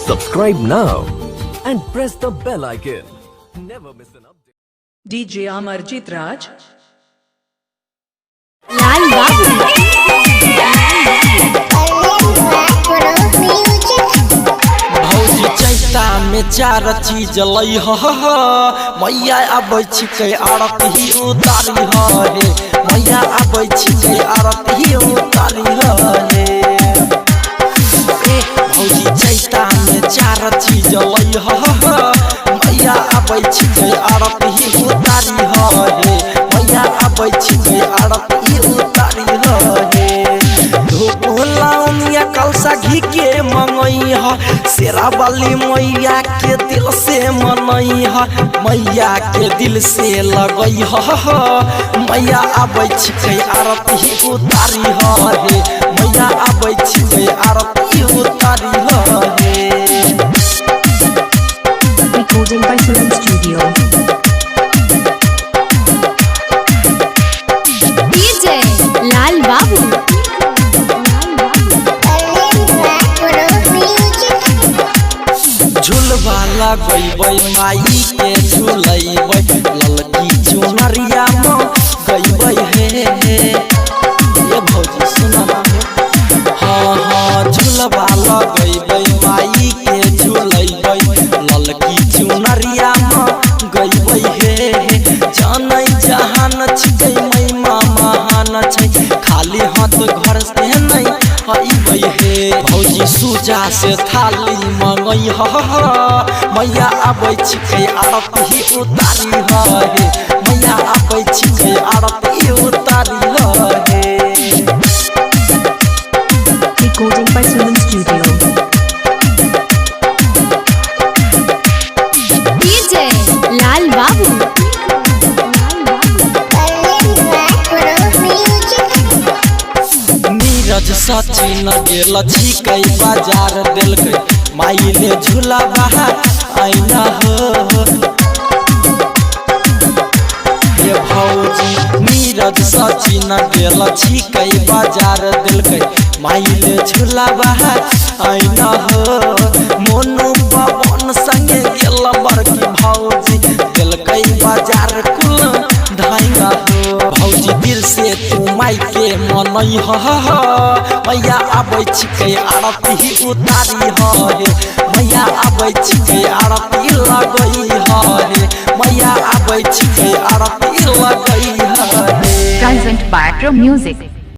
Subscribe now and press the bell icon. Never miss an update. DJ Amarjet Raj. लाल बाबू भौजी चैता में चार चीज लई मैया आबै छिकै आरती उतारी हे मैया आबै छिकै आरती उतारी हे भौजी चैता में चार चीज लई मैया आबै छिकै आरती उतारी हे मैया आबै छिकै आरती उतारी हे धूप लाउनिया कलसा घी के मंगई ह शेरा वाली मैया के दिल से मनई ह मैया के दिल से लगई ह मैया आबै छिकै आरती उतारी हे मैया आबै छिकै आरती उतारी हे Recording by Film Studio. DJ लाल बाबू झुलवा लगैबै माई के झुलैबै ललकी चुनरिया में गैबै हे ये भौजी सुना हाँ झुलवा लगैबै माई के झुलैबै ललकी चुनरिया में गैबै हे जानै जहान छिकै महिमा महान छै खाली हाथ घर से नहीं अइबै हे भौजी सूजा से थाली मंगई मैया आबै छिकै आरती उतारी हे मैया आबै छिकै आरती उतारी हे Recording by Film Studio. DJ लाल बाबू नीरज सचिन गेल छिकै बाजार देलकै माई ले झूला बाहर आईना हो ये भौजी नीरज सचिन गेल छिकै बाजार देलकै माई ले झूला बाहर आईना हो मोनू पवन संगे गेल बड़की भौजी देलकै बाजार कुल धाइना हो भौजी दिल से तू माई के मनई मैया आबै छिकै आरती उतारी हे मैया आबै छिकै आरती लगई हे मैया आबै छिकै आरती लगई हे Present by Pro Music.